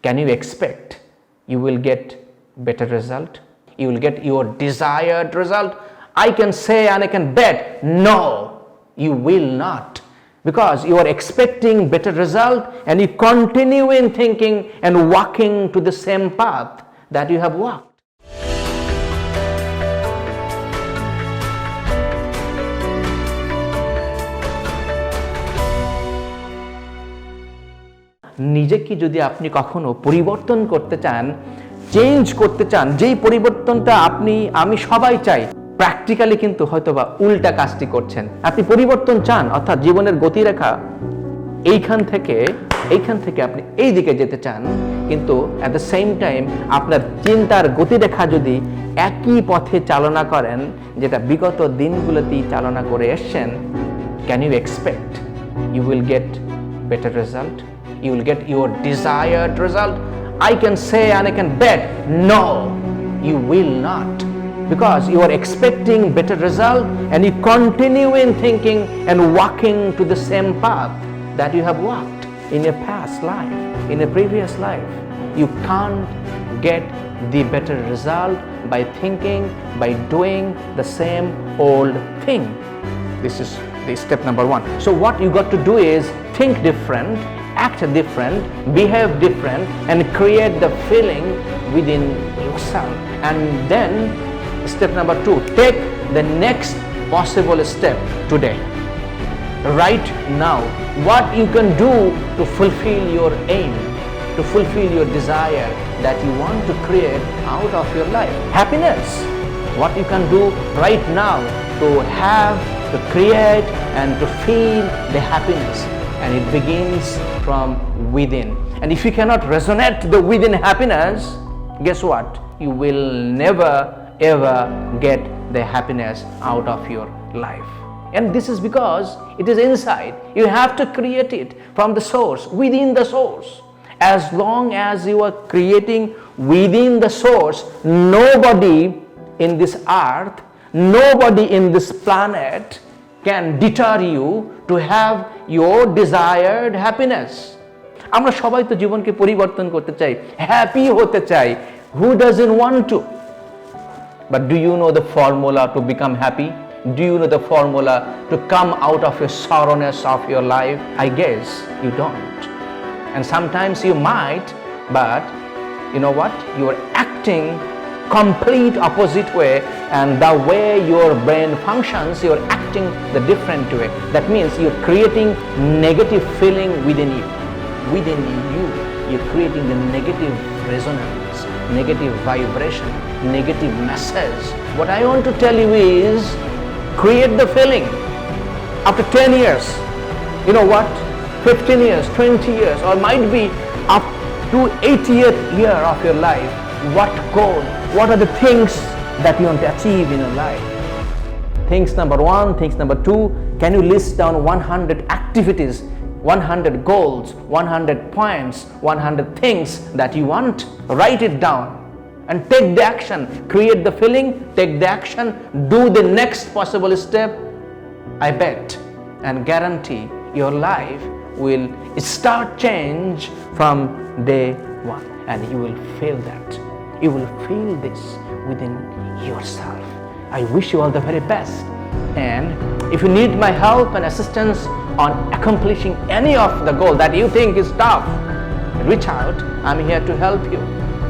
can you expect you will get better result? You will get your desired result? I can say and I can bet, no, you will not. Because you are expecting better result and you continue in thinking and walking to the same path that you have walked. নিজেকে যদি আপনি কখনো পরিবর্তন করতে চান, change করতে চান, যেই পরিবর্তনটা আমি সবাই চাই, প্র্যাকটিক্যালি কিন্তু হয়তোবা উল্টা কাজটি করছেন। আপনি পরিবর্তন চান, অর্থাৎ জীবনের গতিরেখা এইখান থেকে আপনি এই দিকে যেতে চান, কিন্তু অ্যাট দ্য সেম টাইম আপনার চিন্তার গতিরেখা যদি একই পথে চালনা করেন যেটা বিগত দিনগুলোতেই চালনা করে এসছেন, can you expect you will get better result? You will get your desired result? I can say and I can bet, no, you will not. Because you are expecting better result and you continue in thinking and walking to the same path that you have walked in your past life, in a previous life. You can't get the better result by thinking, by doing the same old thing. This is the step number one. So what you got to do is think different, act different, behave different, and create the feeling within yourself. And then step number two, take the next possible step today. Right now, what you can do to fulfill your aim, to fulfill your desire that you want to create out of your life. Happiness, what you can do right now to have, to create and to feel the happiness. And it begins from within. And if you cannot resonate the within happiness, guess what? You will never ever get the happiness out of your life. And this is because it is inside. You have to create it from the source, within the source. As long as you are creating within the source, nobody in this earth, nobody in this planet can deter you to have your desired happiness. আমরা সবাই তো জীবনকে পরিবর্তন করতে চাই, happy হতে চাই. Who doesn't want to? But do you know the formula to become happy? Do you know the formula to come out of your sorrowness of your life? I guess you don't. And sometimes you might, but you know what? You are acting complete opposite way, and the way your brain functions, you're acting the different way. That means you're creating negative feeling within you. You're creating the negative resonance, negative vibration, negative message. What I want to tell you is, create the feeling. After 10 years, you know what? 15 years, 20 years, or might be up to 80th year of your life. What goal? What are the things that you want to achieve in your life? Things number one, things number two, can you list down 100 activities, 100 goals, 100 points, 100 things that you want? Write it down and take the action. Create the feeling, take the action, do the next possible step. I bet and guarantee your life will start change from day one, and you will feel that. You will feel this within yourself. I wish you all the very best. And if you need my help and assistance on accomplishing any of the goal that you think is tough, reach out. I'm here to help you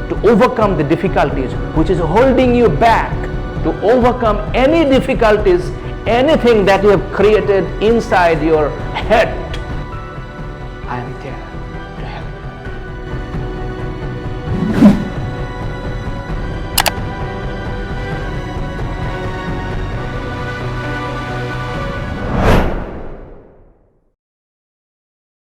to overcome the difficulties which is holding you back, to overcome any difficulties, anything that you have created inside your head. I am there to help you.